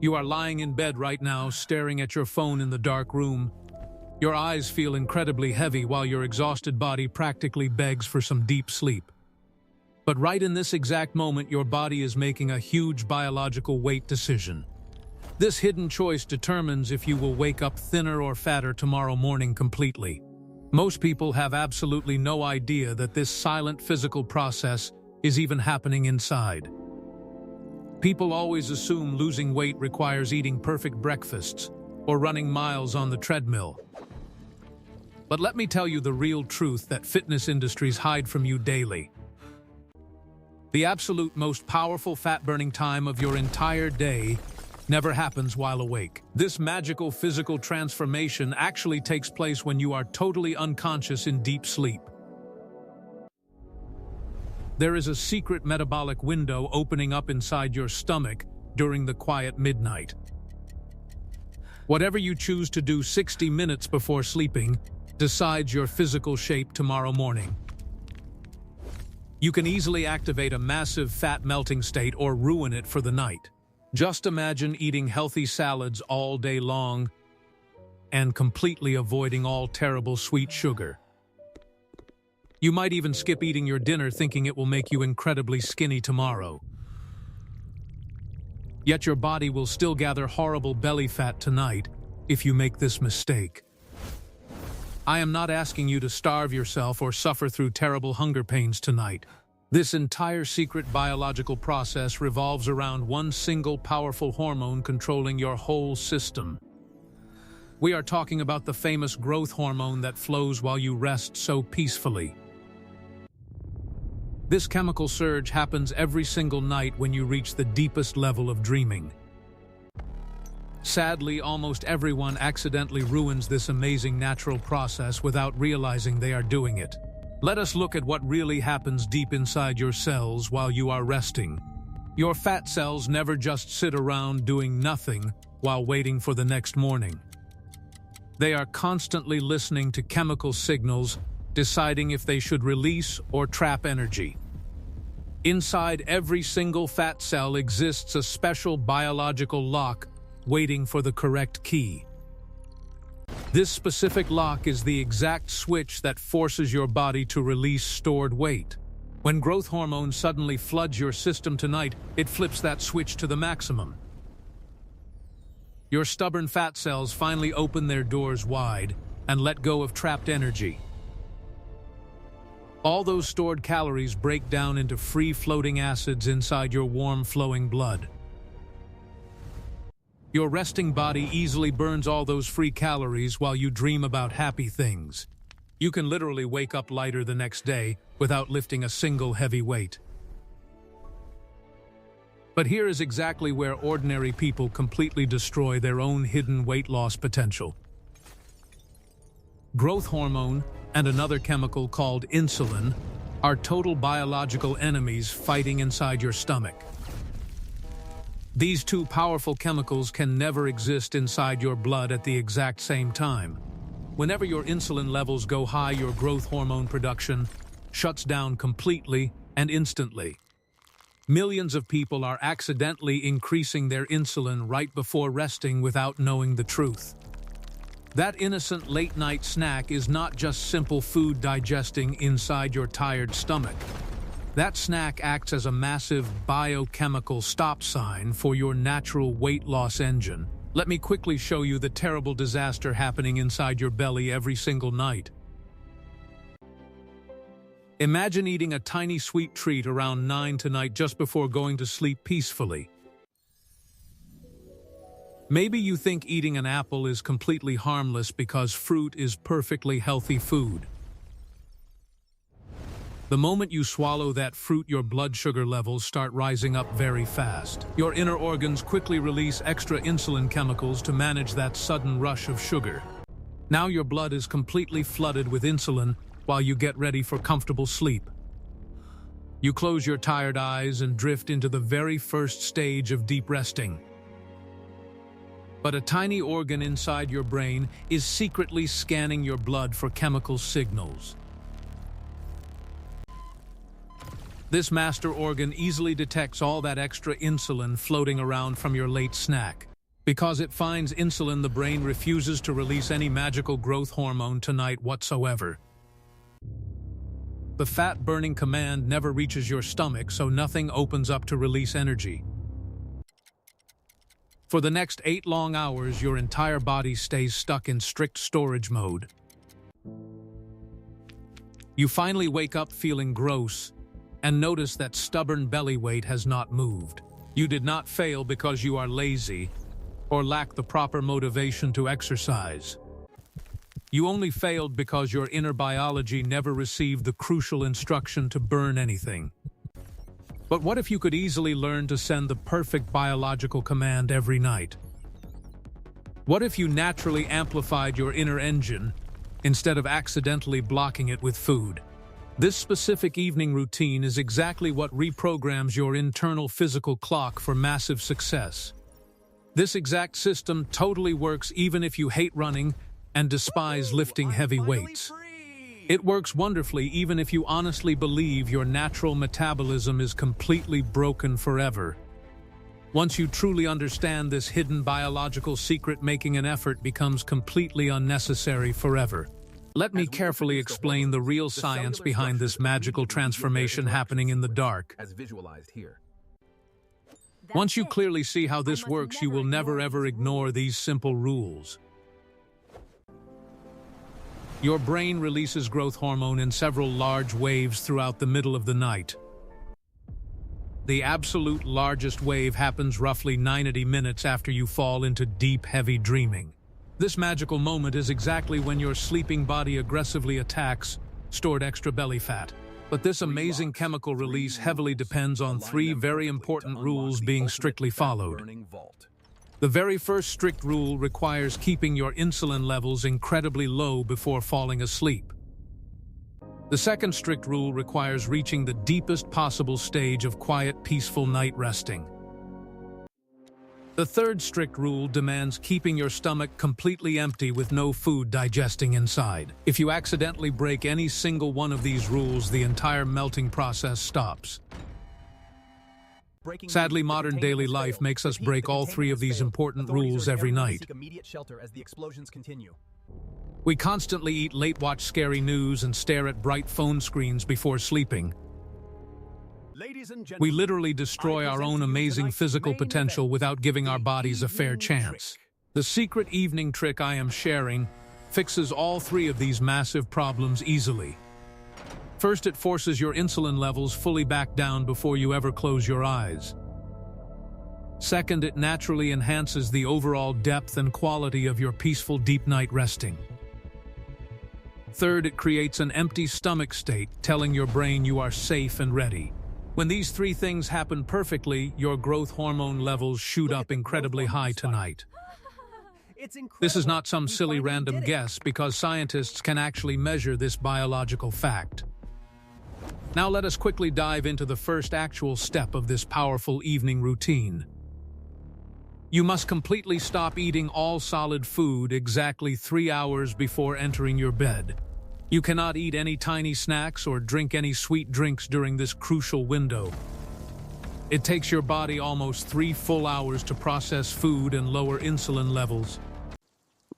You are lying in bed right now, staring at your phone in the dark room. Your eyes feel incredibly heavy while your exhausted body practically begs for some deep sleep. But right in this exact moment, your body is making a huge biological weight decision. This hidden choice determines if you will wake up thinner or fatter tomorrow morning completely. Most people have absolutely no idea that this silent physical process is even happening inside. People always assume losing weight requires eating perfect breakfasts or running miles on the treadmill. But let me tell you the real truth that fitness industries hide from you daily. The absolute most powerful fat-burning time of your entire day never happens while awake. This magical physical transformation actually takes place when you are totally unconscious in deep sleep. There is a secret metabolic window opening up inside your stomach during the quiet midnight. Whatever you choose to do 60 minutes before sleeping decides your physical shape tomorrow morning. You can easily activate a massive fat melting state or ruin it for the night. Just imagine eating healthy salads all day long and completely avoiding all terrible sweet sugar. You might even skip eating your dinner thinking it will make you incredibly skinny tomorrow. Yet your body will still gather horrible belly fat tonight if you make this mistake. I am not asking you to starve yourself or suffer through terrible hunger pains tonight. This entire secret biological process revolves around one single powerful hormone controlling your whole system. We are talking about the famous growth hormone that flows while you rest so peacefully. This chemical surge happens every single night when you reach the deepest level of dreaming. Sadly, almost everyone accidentally ruins this amazing natural process without realizing they are doing it. Let us look at what really happens deep inside your cells while you are resting. Your fat cells never just sit around doing nothing while waiting for the next morning. They are constantly listening to chemical signals, deciding if they should release or trap energy. Inside every single fat cell exists a special biological lock waiting for the correct key. This specific lock is the exact switch that forces your body to release stored weight. When growth hormone suddenly floods your system tonight, it flips that switch to the maximum. Your stubborn fat cells finally open their doors wide and let go of trapped energy. All those stored calories break down into free-floating acids inside your warm, flowing blood. Your resting body easily burns all those free calories while you dream about happy things. You can literally wake up lighter the next day without lifting a single heavy weight. But here is exactly where ordinary people completely destroy their own hidden weight loss potential. Growth hormone and another chemical called insulin are total biological enemies fighting inside your stomach. These two powerful chemicals can never exist inside your blood at the exact same time. Whenever your insulin levels go high, your growth hormone production shuts down completely and instantly. Millions of people are accidentally increasing their insulin right before resting without knowing the truth. That innocent late-night snack is not just simple food digesting inside your tired stomach. That snack acts as a massive biochemical stop sign for your natural weight loss engine. Let me quickly show you the terrible disaster happening inside your belly every single night. Imagine eating a tiny sweet treat around 9 tonight just before going to sleep peacefully. Maybe you think eating an apple is completely harmless because fruit is perfectly healthy food. The moment you swallow that fruit, your blood sugar levels start rising up very fast. Your inner organs quickly release extra insulin chemicals to manage that sudden rush of sugar. Now your blood is completely flooded with insulin while you get ready for comfortable sleep. You close your tired eyes and drift into the very first stage of deep resting. But a tiny organ inside your brain is secretly scanning your blood for chemical signals. This master organ easily detects all that extra insulin floating around from your late snack. Because it finds insulin, the brain refuses to release any magical growth hormone tonight whatsoever. The fat-burning command never reaches your stomach, so nothing opens up to release energy. For the next 8 long hours, your entire body stays stuck in strict storage mode. You finally wake up feeling gross and notice that stubborn belly weight has not moved. You did not fail because you are lazy or lack the proper motivation to exercise. You only failed because your inner biology never received the crucial instruction to burn anything. But what if you could easily learn to send the perfect biological command every night? What if you naturally amplified your inner engine instead of accidentally blocking it with food? This specific evening routine is exactly what reprograms your internal physical clock for massive success. This exact system totally works even if you hate running and despise lifting heavy weights. It works wonderfully even if you honestly believe your natural metabolism is completely broken forever. Once you truly understand this hidden biological secret, making an effort becomes completely unnecessary forever. Let me carefully explain the real science behind this magical transformation happening in the dark. As visualized here. Once you clearly see how this works, you will never ever ignore these simple rules. Your brain releases growth hormone in several large waves throughout the middle of the night. The absolute largest wave happens roughly 90 minutes after you fall into deep, heavy dreaming. This magical moment is exactly when your sleeping body aggressively attacks stored extra belly fat. But this amazing chemical release heavily depends on 3 very important rules being strictly followed. The very first strict rule requires keeping your insulin levels incredibly low before falling asleep. The second strict rule requires reaching the deepest possible stage of quiet, peaceful night resting. The third strict rule demands keeping your stomach completely empty with no food digesting inside. If you accidentally break any single one of these rules, the entire melting process stops. Sadly, modern daily life makes us break all 3 of these important rules every night. We constantly eat late, watch scary news, and stare at bright phone screens before sleeping. We literally destroy our own amazing physical potential without giving our bodies a fair chance. The secret evening trick I am sharing fixes all 3 of these massive problems easily. First, it forces your insulin levels fully back down before you ever close your eyes. Second, it naturally enhances the overall depth and quality of your peaceful deep night resting. Third, it creates an empty stomach state, telling your brain you are safe and ready. When these 3 things happen perfectly, your growth hormone levels shoot up incredibly high tonight. This is not some silly random guess, because scientists can actually measure this biological fact. Now let us quickly dive into the first actual step of this powerful evening routine. You must completely stop eating all solid food exactly 3 hours before entering your bed. You cannot eat any tiny snacks or drink any sweet drinks during this crucial window. It takes your body almost 3 full hours to process food and lower insulin levels.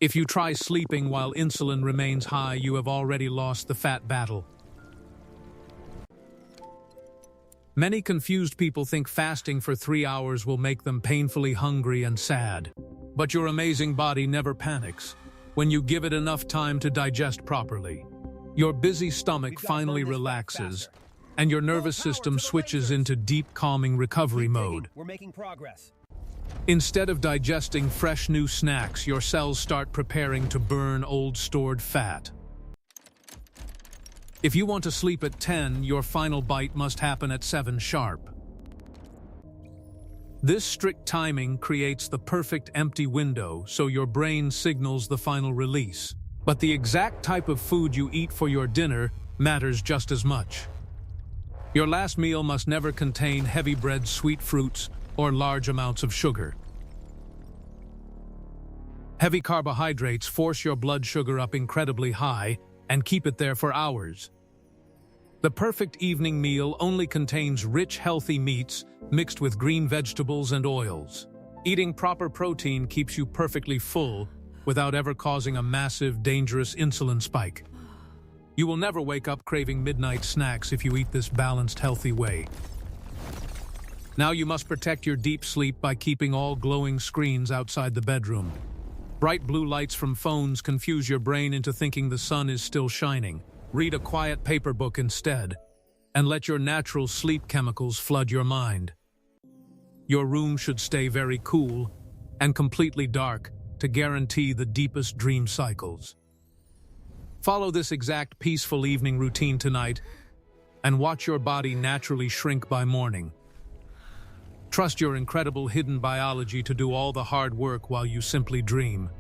If you try sleeping while insulin remains high, you have already lost the fat battle. Many confused people think fasting for 3 hours will make them painfully hungry and sad. But your amazing body never panics when you give it enough time to digest properly. Your busy stomach finally relaxes, and your nervous system switches into deep, calming recovery mode. We're making progress. Instead of digesting fresh new snacks, your cells start preparing to burn old stored fat. If you want to sleep at 10, your final bite must happen at 7 sharp. This strict timing creates the perfect empty window, so your brain signals the final release. But the exact type of food you eat for your dinner matters just as much. Your last meal must never contain heavy bread, sweet fruits, or large amounts of sugar. Heavy carbohydrates force your blood sugar up incredibly high and keep it there for hours. The perfect evening meal only contains rich, healthy meats mixed with green vegetables and oils. Eating proper protein keeps you perfectly full without ever causing a massive, dangerous insulin spike. You will never wake up craving midnight snacks if you eat this balanced, healthy way. Now you must protect your deep sleep by keeping all glowing screens outside the bedroom. Bright blue lights from phones confuse your brain into thinking the sun is still shining. Read a quiet paper book instead, and let your natural sleep chemicals flood your mind. Your room should stay very cool and completely dark to guarantee the deepest dream cycles. Follow this exact peaceful evening routine tonight and watch your body naturally shrink by morning. Trust your incredible hidden biology to do all the hard work while you simply dream.